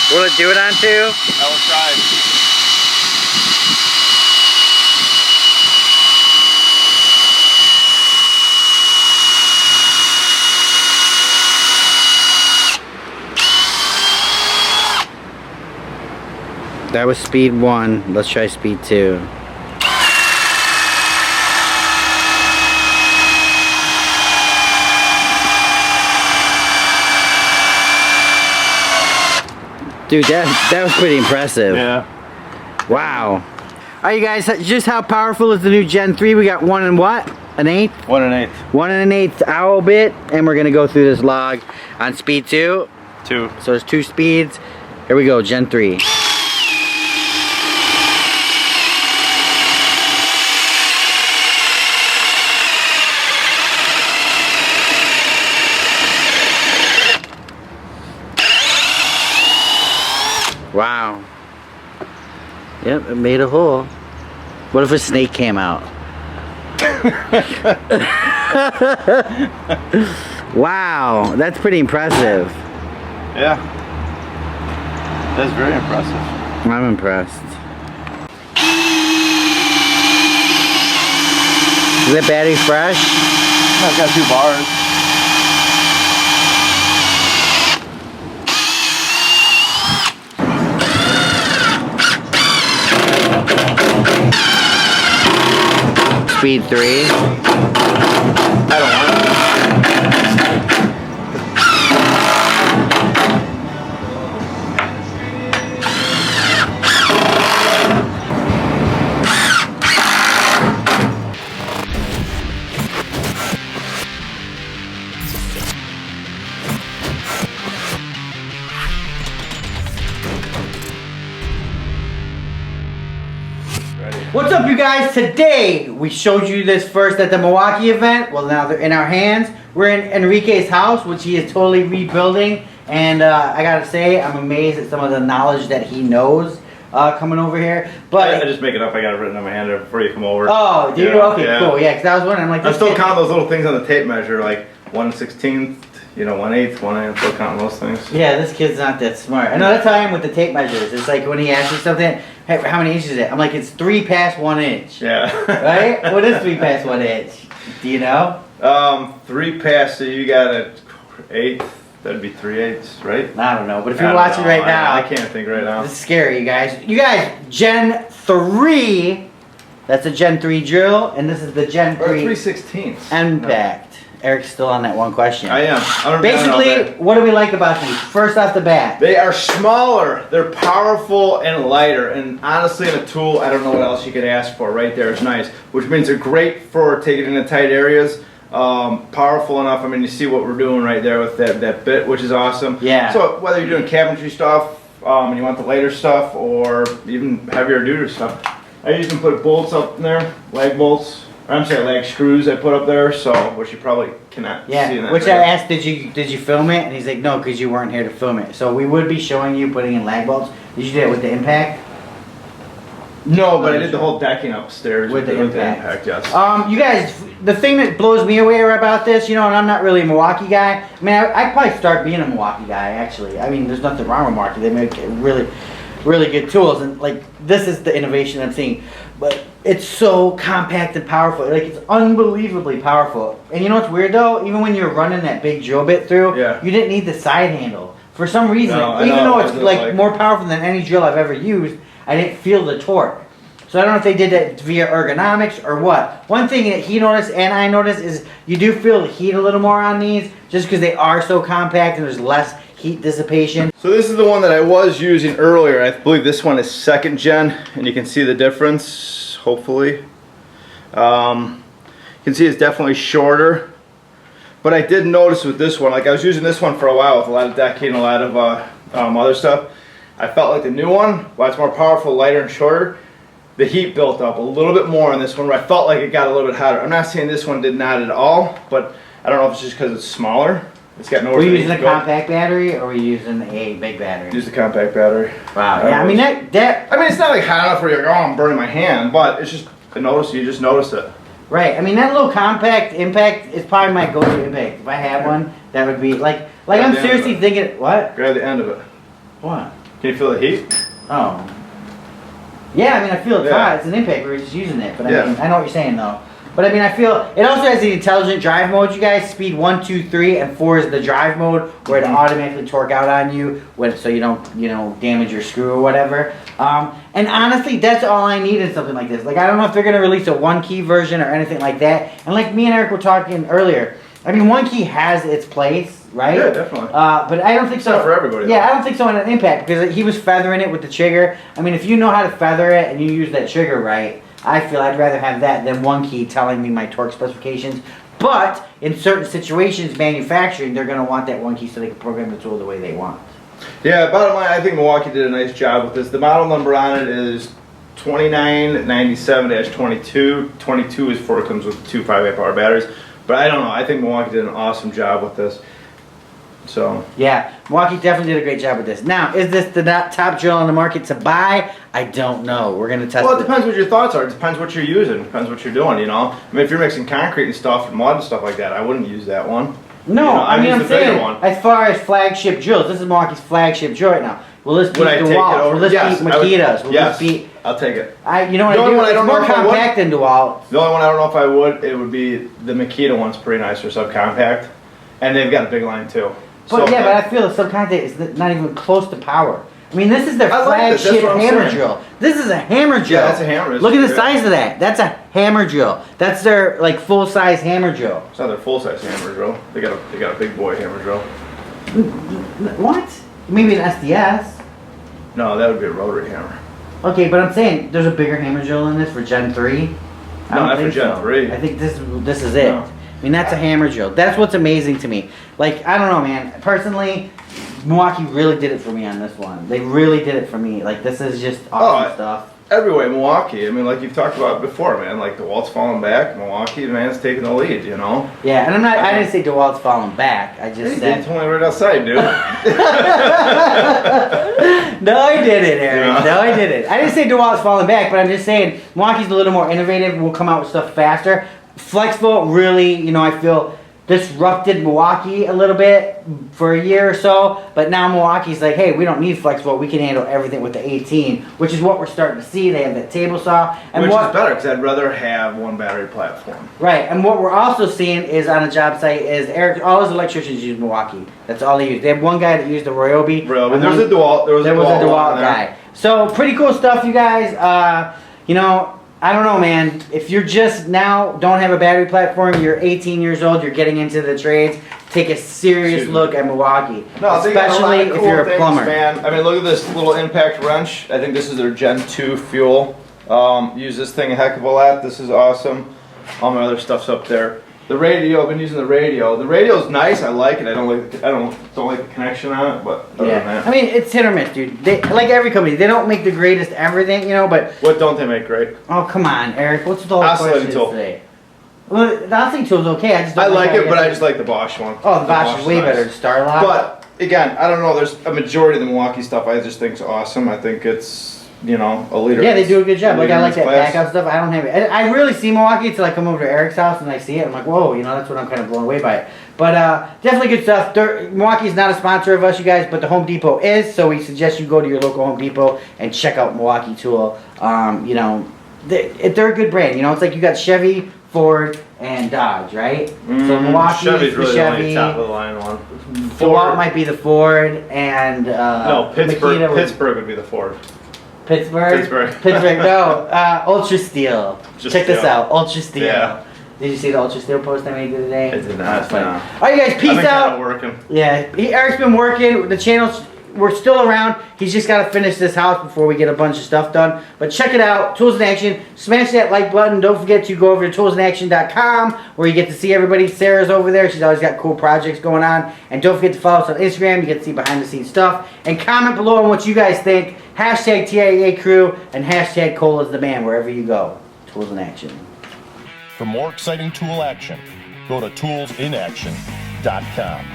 Will it do it on 2? I will try. That was speed 1. Let's try speed 2. Dude, that was pretty impressive. Yeah. Wow. Alright, you guys, just how powerful is the new Gen 3? We got 1 and what? An 8th? 1 1/8. 1 1/8 owl bit, and we're gonna go through this log on speed 2. 2. So there's 2 speeds. Here we go, Gen 3. Wow. Yep, it made a hole. What if a snake came out? Wow, that's pretty impressive. Yeah. That's very impressive. I'm impressed. Is that battery fresh? I've got 2 bars. Speed 3. I don't want it. What's up, you guys? Today we showed you this first at the Milwaukee event. Well, now they're in our hands. We're in Enrique's house, which he is totally rebuilding, and I gotta say, I'm amazed at some of the knowledge that he knows coming over here. But I just make it up. I got it written on my hand there before you come over. oh, do you? Yeah, Okay, yeah. cool. Yeah, because I was wondering, I'm like, I this still kid- count those little things on the tape measure, like 1/16, 1/8, 1/8. I'm still counting those things. Yeah, this kid's not that smart. I know that's how I am with the tape measures. It's like when he asks me something, hey, how many inches is it? I'm like, it's 3 past 1 inch. Yeah. Right? What is 3 past 1 inch? Do you know? 3 past, so you got an 1/8. That'd be 3/8, right? I don't know. But if I you're don't watching know. right now, I can't think right now. this is scary, you guys. You guys, Gen 3, that's a Gen 3 drill, and this is the Gen 3 3/16. Impact. Eric's still on that one question. I am. Basically, what do we like about these? First off the bat. They are smaller, they're powerful and lighter, and honestly in a tool, I don't know what else you could ask for. Right there is nice, which means they're great for taking into tight areas. Powerful enough, I mean, you see what we're doing right there with that bit, which is awesome. Yeah. So whether you're doing cabinetry stuff, and you want the lighter stuff, or even heavier duty stuff, I usually put bolts up in there, lag bolts. I'm sorry, lag screws I put up there, so which you probably cannot see in that which video. I asked, did you film it? And he's like, no, because you weren't here to film it. So we would be showing you putting in lag bolts. Did you do it with the Impact? No, but I did the whole decking upstairs With the Impact. yes. You guys, the thing that blows me away about this, and I'm not really a Milwaukee guy. I mean, I'd probably start being a Milwaukee guy, actually. I mean, there's nothing wrong with Milwaukee. They make really, really good tools. And, like, this is the innovation I'm seeing. But it's so compact and powerful. Like, it's unbelievably powerful. And you know what's weird, though? Even when you're running that big drill bit through, Yeah. you didn't need the side handle. For some reason, No, I even know, though it's, it was like, more powerful than any drill I've ever used, I didn't feel the torque. So I don't know if they did that via ergonomics or what. One thing that he noticed and I noticed is you do feel the heat a little more on these just because they are so compact and there's less heat dissipation. So this is the one that I was using earlier. I believe this one is 2nd gen, and you can see the difference, hopefully. You can see it's definitely shorter. But I did notice with this one, like I was using this one for a while with a lot of decking and a lot of other stuff. I felt like the new one, while it's more powerful, lighter, and shorter, the heat built up a little bit more on this one where I felt like it got a little bit hotter. I'm not saying this one did not at all, but I don't know if it's just because it's smaller. It's got nowhere Were to you using a go. compact battery or were you using a big battery? Use the compact battery. Wow. Yeah, I mean that. I mean, it's not like hot enough where you're like, oh, I'm burning my hand, but it's just you just notice it. Right. I mean that little compact Impact is probably my go-to Impact. If I had one, that would be like I'm seriously thinking. What? Grab the end of it. What? Can you feel the heat? Oh. Yeah, I mean, I feel it's hot. It's an impact. We're just using it. But I mean, I know what you're saying, though. But I mean, I feel it also has the intelligent drive mode, you guys. Speed 1, 2, 3, and 4 is the drive mode, where it automatically torque out on you, so you don't, damage your screw or whatever. And honestly, that's all I need in something like this. Like, I don't know if they're gonna release a 1-key version or anything like that. And like me and Eric were talking earlier, I mean, 1-key has its place, right? Yeah, definitely. But I don't think so. Not for everybody. Yeah, I don't think so in an impact, because he was feathering it with the trigger. I mean, if you know how to feather it and you use that trigger right, I feel I'd rather have that than 1-key telling me my torque specifications. But in certain situations, manufacturing, they're going to want that 1-key so they can program the tool the way they want. Yeah, bottom line, I think Milwaukee did a nice job with this. The model number on it is 2997-22. 22 is for it comes with 2 5-amp hour batteries. But I don't know. I think Milwaukee did an awesome job with this. So yeah, Milwaukee definitely did a great job with this. Now, is this the top drill on the market to buy? I don't know. We're gonna test. Well, it depends what your thoughts are. It depends what you're using. It depends what you're doing. I mean, if you're mixing concrete and stuff and mud and stuff like that, I wouldn't use that one. No, I mean, I'm saying one. as far as flagship drills, this is Milwaukee's flagship drill right now. Will this beat Would DeWalt? Will this beat Makita's? Will this beat? I'll take it. You know what I do? It's more compact than DeWalt. The only one I don't know if I would, it would be the Makita one's pretty nice for subcompact, and they've got a big line too. But yeah, but I feel the subcompact is not even close to power. I mean, this is their flagship hammer drill. This is a hammer drill. Yeah, that's a hammer. Look at the size of that. That's a hammer drill. That's their like full-size hammer drill. It's not their full-size hammer drill. They got a big boy hammer drill. What? Maybe an SDS. No, that would be a rotary hammer. Okay, but I'm saying there's a bigger hammer drill in this for Gen 3. No, not for Gen 3. I think this is it. No. I mean, that's a hammer drill. That's what's amazing to me. Like, I don't know, man. Personally, Milwaukee really did it for me on this one. They really did it for me. Like, this is just awesome stuff. Every way, Milwaukee. I mean, like you've talked about before, man. Like, DeWalt's falling back. Milwaukee, man's taking the lead, Yeah, and I didn't say DeWalt's falling back. I just said... It's only right outside, dude. No, I didn't, Eric. No, I didn't. I didn't say DeWalt's falling back, but I'm just saying Milwaukee's a little more innovative. We'll come out with stuff faster. FlexVolt really, I feel disrupted Milwaukee a little bit for a year or so, but now Milwaukee's like, hey, we don't need FlexVolt. We can handle everything with the 18, which is what we're starting to see. They have that table saw. And which is better, because I'd rather have one battery platform. Right, and what we're also seeing is on a job site is Eric, all his electricians use Milwaukee. That's all they use. They have one guy that used the Ryobi. But there was a DeWalt. There was a DeWalt guy. So pretty cool stuff, you guys. I don't know, man. If you're just now don't have a battery platform, you're 18 years old, you're getting into the trades, take a serious look at Milwaukee. No, especially if you're a plumber. Man. I mean, look at this little impact wrench. I think this is their Gen 2 fuel. Use this thing a heck of a lot. This is awesome. All my other stuff's up there. The radio, I've been using the radio. The radio's nice. I like it. I don't like the connection on it, but other than that. I mean, it's hit or miss, dude. They, like every company, they don't make the greatest everything, but what don't they make great? Oh, come on, Eric. What's the whole question today? Well, the oscillating tool's okay. I like it, but I just like the Bosch one. Oh, the Bosch is way better than Starlock. But again, I don't know. There's a majority of the Milwaukee stuff I just think is awesome. I think it's a leader. Yeah, they do a good job. Like I like that backup stuff. I don't have it. I really see Milwaukee until I come over to Eric's house and I see it. I'm like, whoa, that's what I'm kind of blown away by it. But definitely good stuff. Milwaukee's not a sponsor of us, you guys, but the Home Depot is. So we suggest you go to your local Home Depot and check out Milwaukee Tool. They're a good brand. It's like you got Chevy, Ford, and Dodge, right? So Milwaukee Chevy's the really Chevy. The top of the line one. DeWalt might be the Ford, and no, Pittsburgh would be the Ford. Pittsburgh, no, Ultra Steel. Check this out, Ultra Steel. Yeah. Did you see the Ultra Steel post I made the other day? I did not. That's funny. No. All right, guys, peace out. Working. Yeah, Eric's been working. The channel's we're still around. He's just got to finish this house before we get a bunch of stuff done. But check it out, Tools in Action. Smash that like button. Don't forget to go over to toolsinaction.com where you get to see everybody. Sarah's over there. She's always got cool projects going on. And don't forget to follow us on Instagram. You get to see behind the scenes stuff. And comment below on what you guys think. Hashtag TIA Crew and hashtag Cole is the man wherever you go. Tools in Action. For more exciting tool action, go to toolsinaction.com.